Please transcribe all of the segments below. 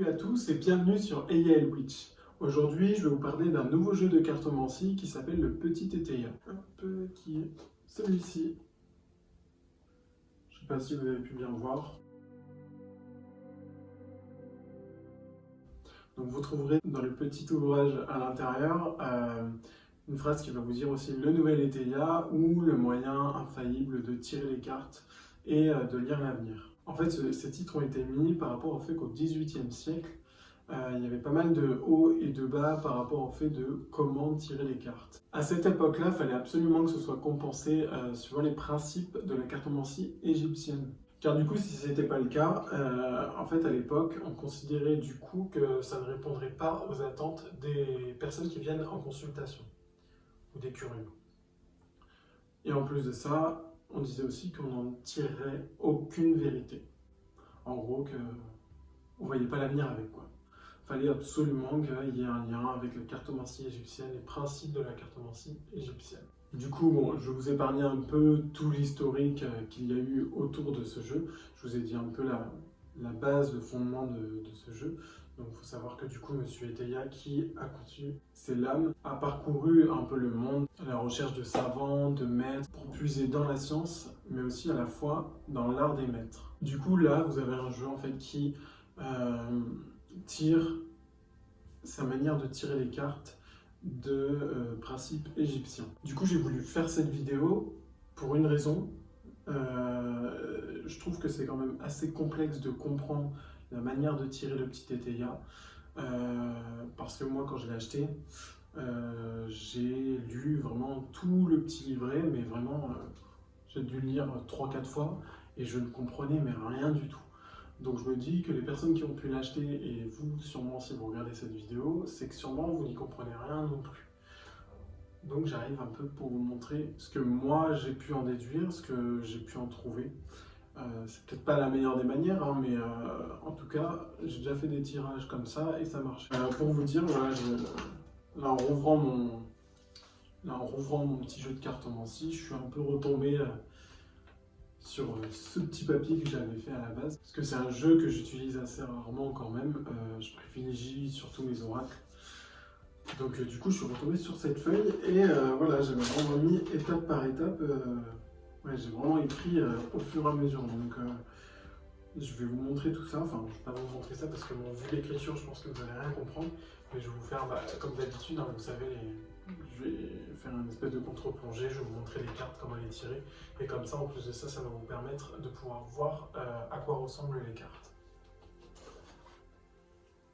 Salut à tous et bienvenue sur Eya El Witch. Aujourd'hui, je vais vous parler d'un nouveau jeu de cartomancie qui s'appelle le Petit Étéia. Qui est celui-ci. Je ne sais pas si vous avez pu bien voir. Donc vous trouverez dans le petit ouvrage à l'intérieur une phrase qui va vous dire aussi le nouvel Étéia ou le moyen infaillible de tirer les cartes et de lire l'avenir. En fait, ces titres ont été mis par rapport au fait qu'au XVIIIe siècle, il y avait pas mal de hauts et de bas par rapport au fait de comment tirer les cartes. À cette époque-là, il fallait absolument que ce soit compensé suivant les principes de la cartomancie égyptienne. Car du coup, si ce n'était pas le cas, en fait, à l'époque, on considérait du coup que ça ne répondrait pas aux attentes des personnes qui viennent en consultation, ou des curieux. Et en plus de ça, on disait aussi qu'on n'en tirerait aucune vérité. En gros, qu'on ne voyait pas l'avenir avec, quoi. Il fallait absolument qu'il y ait un lien avec la cartomancie égyptienne, les principes de la cartomancie égyptienne. Du coup, bon, je vous épargne un peu tout l'historique qu'il y a eu autour de ce jeu. Je vous ai dit un peu la base, le fondement de ce jeu. Donc il faut savoir que du coup, Monsieur Étéia, qui a conçu ces lames, a parcouru un peu le monde à la recherche de savants, de maîtres, pour puiser dans la science, mais aussi à la fois dans l'art des maîtres. Du coup, là, vous avez un jeu en fait qui tire sa manière de tirer les cartes de principes égyptiens. Du coup, j'ai voulu faire cette vidéo pour une raison. Je trouve que c'est quand même assez complexe de comprendre la manière de tirer le petit Étéia. Parce que moi, quand je l'ai acheté, j'ai lu vraiment tout le petit livret, mais vraiment, j'ai dû le lire 3-4 fois et je ne comprenais mais rien du tout. Donc je me dis que les personnes qui ont pu l'acheter, et vous sûrement si vous regardez cette vidéo, c'est que sûrement vous n'y comprenez rien non plus. Donc j'arrive un peu pour vous montrer ce que moi j'ai pu en déduire, ce que j'ai pu en trouver. C'est peut-être pas la meilleure des manières, hein, mais en tout cas j'ai déjà fait des tirages comme ça et ça marche. Pour vous dire, voilà, là en rouvrant mon petit jeu de cartomancie, je suis un peu retombé sur ce petit papier que j'avais fait à la base. Parce que c'est un jeu que j'utilise assez rarement quand même. Je privilégie surtout mes oracles. Donc du coup, je suis retombé sur cette feuille et voilà, j'avais vraiment mis étape par étape. Ouais, j'ai vraiment écrit au fur et à mesure. Donc je vais vous montrer tout ça. Enfin, je ne vais pas vous montrer ça parce que mon vu l'écriture, je pense que vous n'allez rien comprendre. Mais je vais vous faire, comme d'habitude, hein, vous savez, je vais faire une espèce de contre-plongée. Je vais vous montrer les cartes, comment les tirer. Et comme ça, en plus de ça, ça va vous permettre de pouvoir voir à quoi ressemblent les cartes.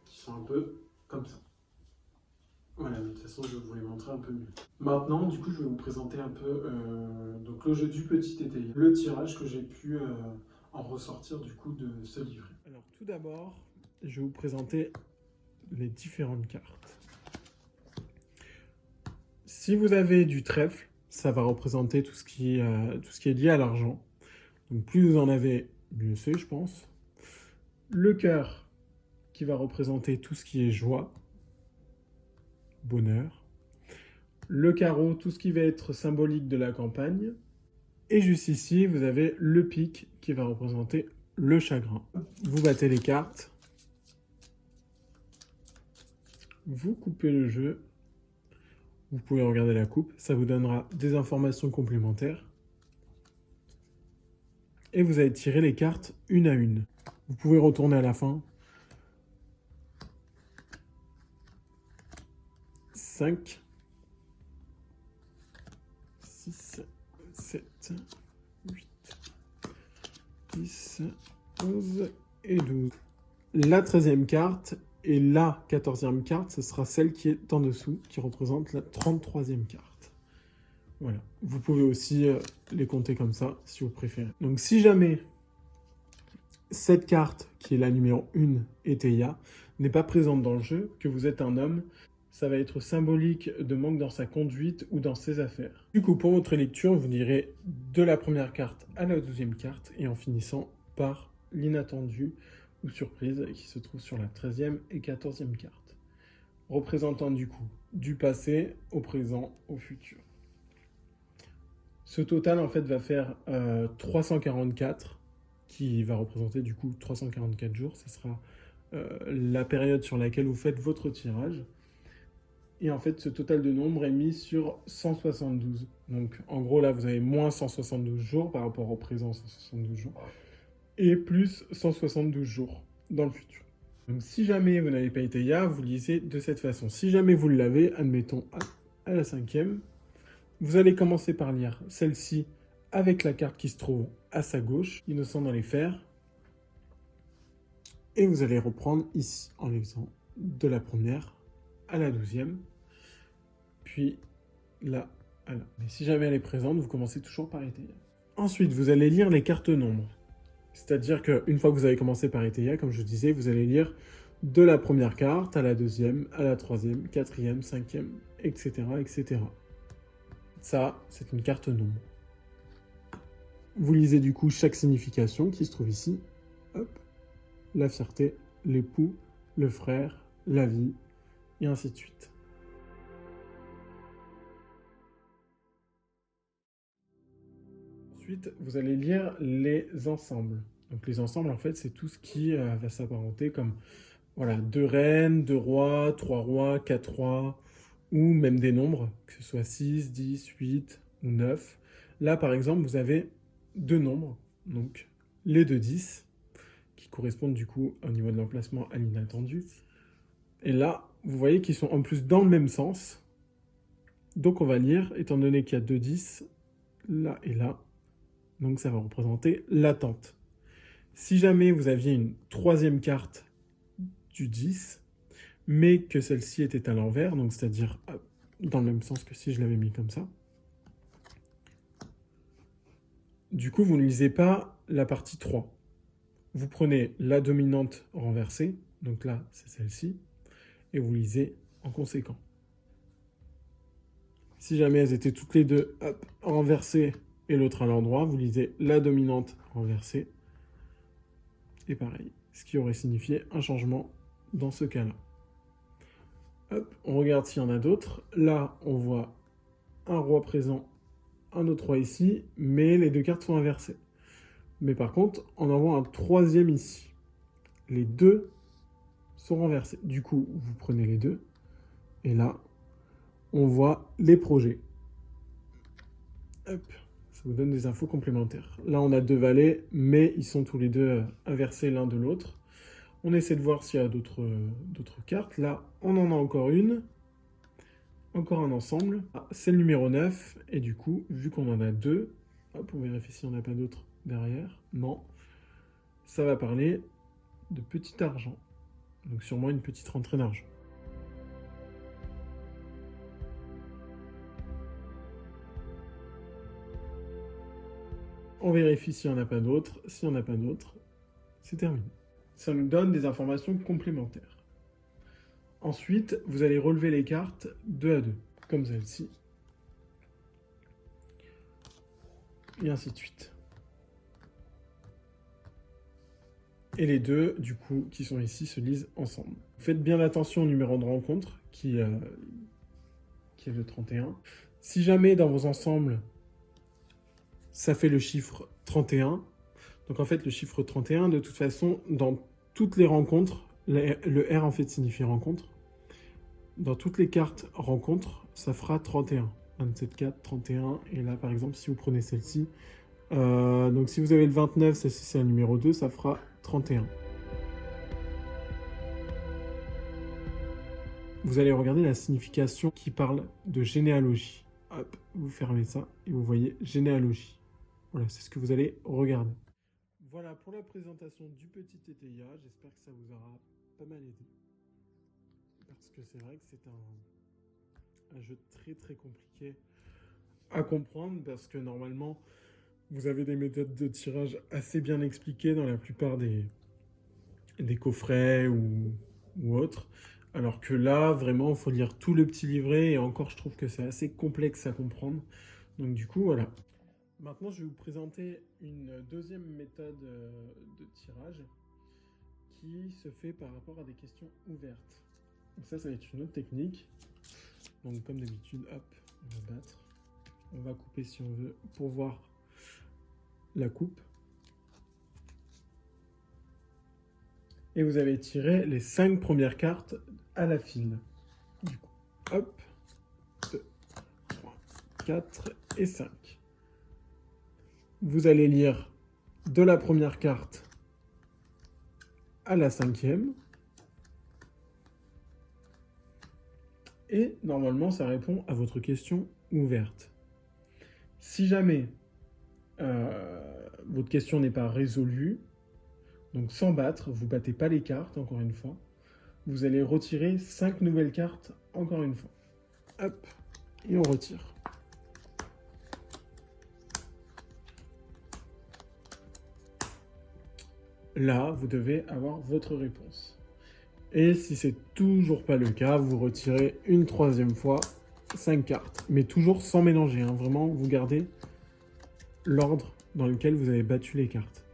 Qui sont un peu comme ça. Voilà, de toute façon, je vais vous les montrer un peu mieux. Maintenant, du coup, je vais vous présenter un peu donc le jeu du petit Étéia, le tirage que j'ai pu en ressortir du coup de ce livret. Alors, tout d'abord, je vais vous présenter les différentes cartes. Si vous avez du trèfle, ça va représenter tout ce qui est lié à l'argent. Donc, plus vous en avez, mieux c'est, je pense. Le cœur, qui va représenter tout ce qui est joie, bonheur. Le carreau, tout ce qui va être symbolique de la campagne. Et juste ici, vous avez le pic qui va représenter le chagrin. Vous battez les cartes. Vous coupez le jeu. Vous pouvez regarder la coupe. Ça vous donnera des informations complémentaires. Et vous allez tirer les cartes une à une. Vous pouvez retourner à la fin. 5, 6, 7, 8, 10, 11 et 12. La 13e carte et la 14e carte, ce sera celle qui est en dessous, qui représente la 33e carte. Voilà. Vous pouvez aussi les compter comme ça, si vous préférez. Donc si jamais cette carte, qui est la numéro 1, Étéia, n'est pas présente dans le jeu, que vous êtes un homme, ça va être symbolique de manque dans sa conduite ou dans ses affaires. Du coup, pour votre lecture, vous direz de la première carte à la 12e carte, et en finissant par l'inattendu ou surprise qui se trouve sur la 13e et 14e carte, représentant du coup du passé au présent au futur. Ce total en fait va faire 344, qui va représenter du coup 344 jours. Ce sera la période sur laquelle vous faites votre tirage. Et en fait, ce total de nombre est mis sur 172. Donc, en gros, là, vous avez moins 172 jours par rapport au présent 172 jours. Et plus 172 jours dans le futur. Donc, si jamais vous n'avez pas Eteia, vous lisez de cette façon. Si jamais vous l'avez, admettons à la 5e, vous allez commencer par lire celle-ci avec la carte qui se trouve à sa gauche, innocent dans les fers. Et vous allez reprendre ici, en lisant de la première à la 12e, puis là à là. Mais si jamais elle est présente, vous commencez toujours par Eteia. Ensuite, vous allez lire les cartes nombres. C'est-à-dire qu'une fois que vous avez commencé par Eteia, comme je disais, vous allez lire de la première carte à la 2e, à la 3e, 4e, 5e, etc., etc. Ça, c'est une carte nombre. Vous lisez du coup chaque signification qui se trouve ici. Hop. La fierté, l'époux, le frère, la vie, et ainsi de suite. Ensuite, vous allez lire les ensembles. Donc les ensembles, en fait, c'est tout ce qui va s'apparenter comme voilà, 2 reines, 2 rois, 3 rois, 4 rois, ou même des nombres, que ce soit 6, 10, 8 ou 9. Là, par exemple, vous avez 2 nombres, donc les 2 10, qui correspondent du coup au niveau de l'emplacement à l'inattendu. Et là, vous voyez qu'ils sont en plus dans le même sens. Donc on va lire, étant donné qu'il y a 2 10, là et là, donc ça va représenter l'attente. Si jamais vous aviez une 3e carte du 10, mais que celle-ci était à l'envers, donc c'est-à-dire dans le même sens que si je l'avais mis comme ça, du coup vous ne lisez pas la partie 3. Vous prenez la dominante renversée, donc là c'est celle-ci, et vous lisez en conséquent. Si jamais elles étaient toutes les deux renversées et l'autre à l'endroit, vous lisez la dominante renversée, et pareil, ce qui aurait signifié un changement dans ce cas-là. Hop, on regarde s'il y en a d'autres. Là, on voit un roi présent, un autre roi ici, mais les 2 cartes sont inversées. Mais par contre, on en voit un 3e ici. Les 2 sont renversés. Du coup, vous prenez les 2. Et là, on voit les projets. Hop, ça vous donne des infos complémentaires. Là, on a 2 valets, mais ils sont tous les 2 inversés l'un de l'autre. On essaie de voir s'il y a d'autres cartes. Là, on en a encore une. Encore un ensemble. Ah, c'est le numéro 9. Et du coup, vu qu'on en a 2, hop, on vérifie s'il n'y en a pas d'autres derrière. Non. Ça va parler de petit argent. Donc sûrement une petite rentrée d'argent. On vérifie s'il n'y en a pas d'autres. S'il n'y en a pas d'autres, c'est terminé. Ça nous donne des informations complémentaires. Ensuite, vous allez relever les cartes 2 à 2, comme celle-ci. Et ainsi de suite. Et les 2, du coup, qui sont ici, se lisent ensemble. Faites bien attention au numéro de rencontre, qui est le 31. Si jamais, dans vos ensembles, ça fait le chiffre 31, donc en fait, le chiffre 31, de toute façon, dans toutes les rencontres, le R, en fait, signifie rencontre. Dans toutes les cartes rencontres, ça fera 31. 27, 4, 31. Et là, par exemple, si vous prenez celle-ci, donc si vous avez le 29, c'est un numéro 2, ça fera 31. Vous allez regarder la signification qui parle de généalogie. Hop, vous fermez ça et vous voyez généalogie. Voilà, c'est ce que vous allez regarder. Voilà pour la présentation du petit Eteia. J'espère que ça vous aura pas mal aidé. Parce que c'est vrai que c'est un jeu très très compliqué à comprendre parce que normalement vous avez des méthodes de tirage assez bien expliquées dans la plupart des coffrets ou autres. Alors que là, vraiment, il faut lire tout le petit livret et encore, je trouve que c'est assez complexe à comprendre. Donc du coup, voilà. Maintenant, je vais vous présenter une deuxième méthode de tirage qui se fait par rapport à des questions ouvertes. Donc ça va être une autre technique. Donc comme d'habitude, hop, on va battre. On va couper si on veut pour voir la coupe. et vous avez tiré les 5 premières cartes à la file. Du coup, hop, 2, 3, 4 et 5. Vous allez lire de la première carte à la 5e. Et normalement, ça répond à votre question ouverte. Si jamais votre question n'est pas résolue, donc sans battre, vous ne battez pas les cartes, encore une fois, vous allez retirer 5 nouvelles cartes, encore une fois. Hop, et on retire. Là, vous devez avoir votre réponse. Et si c'est toujours pas le cas, vous retirez une 3e fois 5 cartes. Mais toujours sans mélanger, hein. Vraiment, vous gardez l'ordre dans lequel vous avez battu les cartes.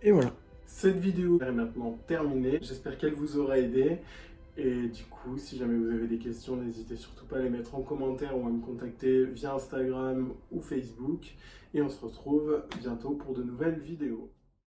Et voilà. Cette vidéo est maintenant terminée. J'espère qu'elle vous aura aidé. Et du coup, si jamais vous avez des questions, n'hésitez surtout pas à les mettre en commentaire ou à me contacter via Instagram ou Facebook. Et on se retrouve bientôt pour de nouvelles vidéos.